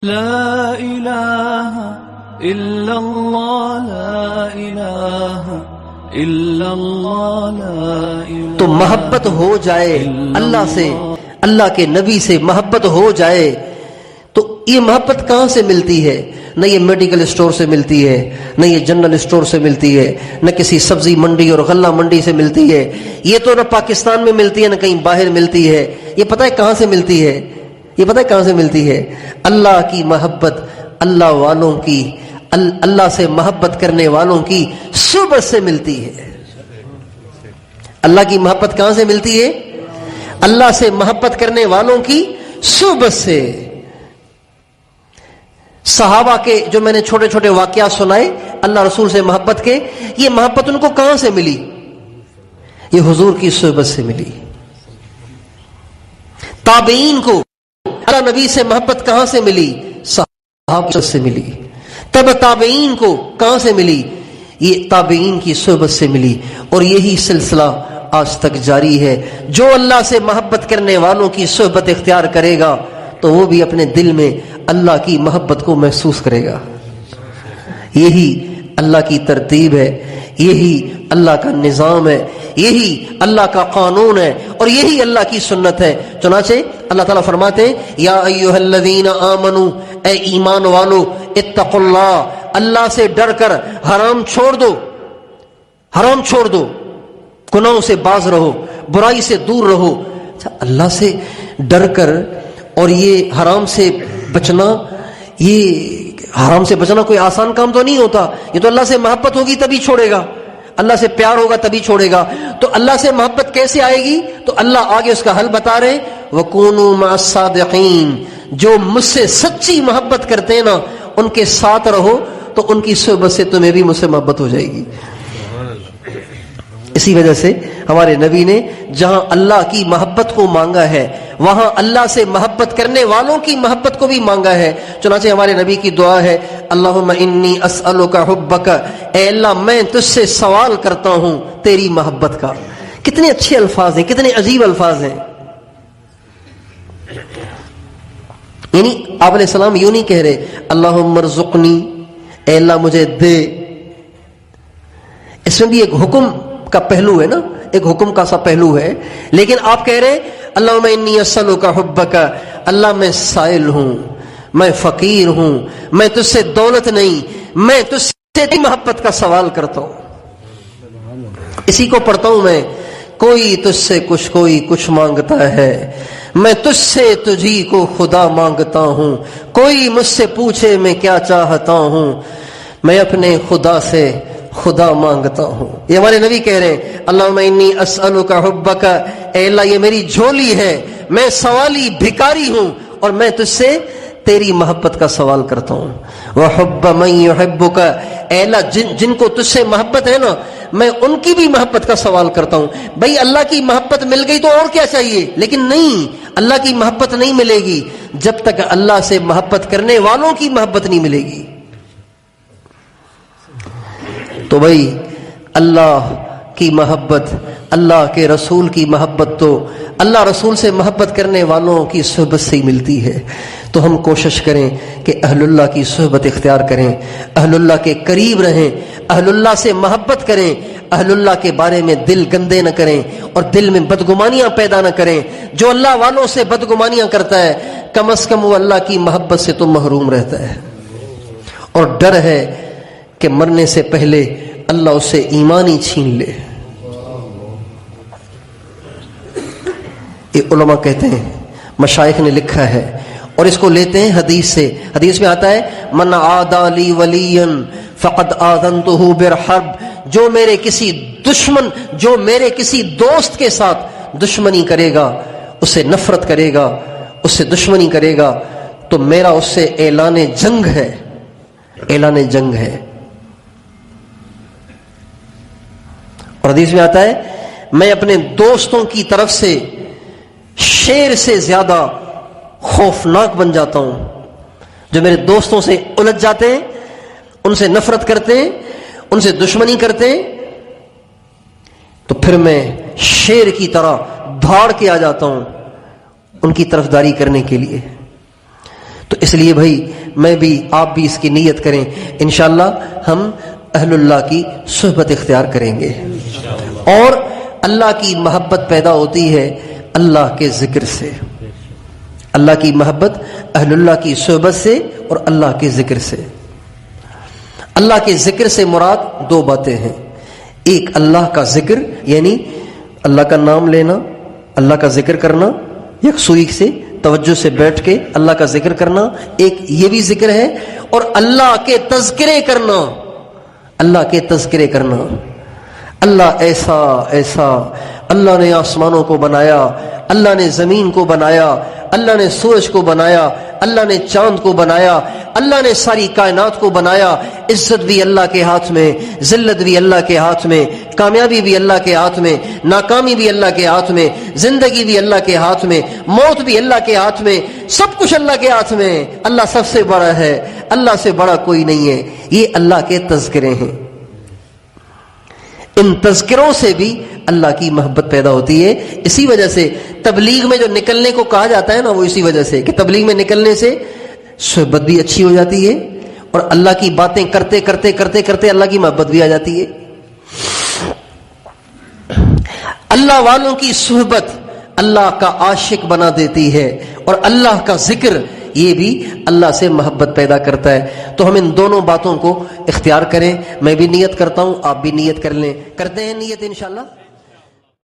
لا الہ الا اللہ لا الہ الا اللہ لا الہ. تو محبت ہو جائے اللہ سے، اللہ کے نبی سے محبت ہو جائے تو یہ محبت کہاں سے ملتی ہے؟ نہ یہ میڈیکل اسٹور سے ملتی ہے، نہ یہ جنرل اسٹور سے ملتی ہے، نہ کسی سبزی منڈی اور غلہ منڈی سے ملتی ہے. یہ تو نہ پاکستان میں ملتی ہے نہ کہیں باہر ملتی ہے. یہ پتہ ہے کہاں سے ملتی ہے؟ یہ پتہ ہے کہاں سے ملتی ہے؟ اللہ کی محبت، اللہ والوں کی، اللہ سے محبت کرنے والوں کی صحبت سے ملتی ہے. اللہ کی محبت کہاں سے ملتی ہے؟ اللہ سے محبت کرنے والوں کی صحبت سے. صحابہ کے جو میں نے چھوٹے چھوٹے واقعات سنائے اللہ رسول سے محبت کے، یہ محبت ان کو کہاں سے ملی؟ یہ حضور کی صحبت سے ملی. تابعین کو اللہ نبی سے محبت کہاں سے ملی؟ صحابہ سے ملی. تب تابعین کو کہاں سے ملی؟ یہ تابعین کی صحبت سے ملی. اور یہی سلسلہ آج تک جاری ہے. جو اللہ سے محبت کرنے والوں کی صحبت اختیار کرے گا تو وہ بھی اپنے دل میں اللہ کی محبت کو محسوس کرے گا. یہی اللہ کی ترتیب ہے، یہی اللہ کا نظام ہے، یہی اللہ کا قانون ہے اور یہی اللہ کی سنت ہے. چنانچہ اللہ تعالیٰ فرماتے ہیں یا ایھا الذین آمنو، اے ایمان والو، اتقوا اللہ، اللہ سے ڈر کر حرام چھوڑ دو، حرام چھوڑ دو، گناہوں سے باز رہو، برائی سے دور رہو. اچھا، اللہ سے ڈر کر اور یہ حرام سے بچنا، یہ حرام سے بچنا کوئی آسان کام تو نہیں ہوتا. یہ تو اللہ سے محبت ہوگی تبھی چھوڑے گا، اللہ سے پیار ہوگا تبھی چھوڑے گا. تو اللہ سے محبت کیسے آئے گی؟ تو اللہ آگے اس کا حل بتا رہے، وَكُونُوا مَعَ الصَّادِقِينَ، جو مجھ سے سچی محبت کرتے ہیں نا ان کے ساتھ رہو تو ان کی صحبت سے تمہیں بھی مجھ سے محبت ہو جائے گی. اسی وجہ سے ہمارے نبی نے جہاں اللہ کی محبت کو مانگا ہے وہاں اللہ سے محبت کرنے والوں کی محبت کو بھی مانگا ہے. چنانچہ ہمارے نبی کی دعا ہے، اللہم انی اسألک حبک، اے اللہ میں تجھ سے سوال کرتا ہوں تیری محبت کا. کتنے اچھے الفاظ ہیں، کتنے عجیب الفاظ ہیں. یعنی آپ علیہ السلام یوں نہیں کہہ رہے اللہم ارزقنی، اے اللہ مجھے دے. اس میں بھی ایک حکم کا پہلو ہے نا، ایک حکم کا سا پہلو ہے. لیکن آپ کہہ رہے اللہم انی اسألک حبک، اللہ میں سائل ہوں، میں فقیر ہوں، میں تجھ سے دولت نہیں، میں تجھ سے محبت کا سوال کرتا ہوں. اسی کو پڑھتا ہوں میں، کوئی تجھ سے کچھ، کوئی کچھ مانگتا ہے، میں تجھ سے تجھی کو خدا مانگتا ہوں. کوئی مجھ سے پوچھے میں کیا چاہتا ہوں، میں اپنے خدا سے خدا مانگتا ہوں. یہ ہمارے نبی کہہ رہے ہیں اللہم انی اسألک حبک، اے اللہ یہ میری جھولی ہے، میں سوالی بھکاری ہوں اور میں تجھ سے تیری محبت کا سوال کرتا ہوں. وحب من یحبک، اے اللہ جن کو تجھ سے محبت ہے نا میں ان کی بھی محبت کا سوال کرتا ہوں. بھئی اللہ کی محبت مل گئی تو اور کیا چاہیے؟ لیکن نہیں، اللہ کی محبت نہیں ملے گی جب تک اللہ سے محبت کرنے والوں کی محبت نہیں ملے گی. تو بھائی اللہ کی محبت، اللہ کے رسول کی محبت تو اللہ رسول سے محبت کرنے والوں کی صحبت سے ہی ملتی ہے. تو ہم کوشش کریں کہ اہل اللہ کی صحبت اختیار کریں، اہل اللہ کے قریب رہیں، اہل اللہ سے محبت کریں، اہل اللہ کے بارے میں دل گندے نہ کریں اور دل میں بدگمانیاں پیدا نہ کریں. جو اللہ والوں سے بدگمانیاں کرتا ہے کم از کم وہ اللہ کی محبت سے تو محروم رہتا ہے. اور ڈر ہے کہ مرنے سے پہلے اللہ اس سے ایمان ہی چھین لے. یہ علماء کہتے ہیں، مشائخ نے لکھا ہے اور اس کو لیتے ہیں حدیث سے. حدیث میں آتا ہے من عادی لی ولیا فقد آذنتہ بالحرب، جو میرے کسی دشمن، جو میرے کسی دوست کے ساتھ دشمنی کرے گا، اس سے نفرت کرے گا، اس سے دشمنی کرے گا تو میرا اس سے اعلان جنگ ہے، اعلان جنگ ہے. اور حدیث میں آتا ہے میں اپنے دوستوں کی طرف سے شیر سے زیادہ خوفناک بن جاتا ہوں. جو میرے دوستوں سے الجھ جاتے ہیں، ان سے نفرت کرتے ہیں، ان سے دشمنی کرتے ہیں، تو پھر میں شیر کی طرح دھاڑ کے آ جاتا ہوں ان کی طرفداری کرنے کے لیے. تو اس لیے بھائی میں بھی آپ بھی اس کی نیت کریں، انشاءاللہ ہم اہل اللہ کی صحبت اختیار کریں گے، اور اللہ کی محبت پیدا ہوتی ہے اللہ کے ذکر سے، اللہ کی محبت اہل اللہ کی صحبت سے اور اللہ کے ذکر سے۔ اللہ کے ذکر سے مراد دو باتیں ہیں، ایک اللہ کا ذکر یعنی اللہ کا نام لینا، اللہ کا ذکر کرنا یکسوئی سے توجہ سے بیٹھ کے اللہ کا ذکر کرنا، ایک یہ بھی ذکر ہے، اور اللہ کے تذکرے کرنا، اللہ کے تذکرے کرنا۔ اللہ ایسا ایسا، اللہ نے آسمانوں کو بنایا، اللہ نے زمین کو بنایا، اللہ نے سورج کو بنایا، اللہ نے چاند کو بنایا، اللہ نے ساری کائنات کو بنایا۔ عزت بھی اللہ کے ہاتھ میں، ذلت بھی اللہ کے ہاتھ میں، کامیابی بھی اللہ کے ہاتھ میں، ناکامی بھی اللہ کے ہاتھ میں، زندگی بھی اللہ کے ہاتھ میں، موت بھی اللہ کے ہاتھ میں، سب کچھ اللہ کے ہاتھ میں۔ اللہ سب سے بڑا ہے، اللہ سے بڑا کوئی نہیں ہے۔ یہ اللہ کے تذکرے ہیں۔ ان تذکروں سے بھی اللہ کی محبت پیدا ہوتی ہے۔ اسی وجہ سے تبلیغ میں جو نکلنے کو کہا جاتا ہے نا، وہ اسی وجہ سے کہ تبلیغ میں نکلنے سے صحبت بھی اچھی ہو جاتی ہے، اور اللہ کی باتیں کرتے کرتے کرتے کرتے اللہ کی محبت بھی آ جاتی ہے۔ اللہ والوں کی صحبت اللہ کا عاشق بنا دیتی ہے، اور اللہ کا ذکر یہ بھی اللہ سے محبت پیدا کرتا ہے۔ تو ہم ان دونوں باتوں کو اختیار کریں۔ میں بھی نیت کرتا ہوں، آپ بھی نیت کر لیں، کرتے ہیں نیت انشاءاللہ۔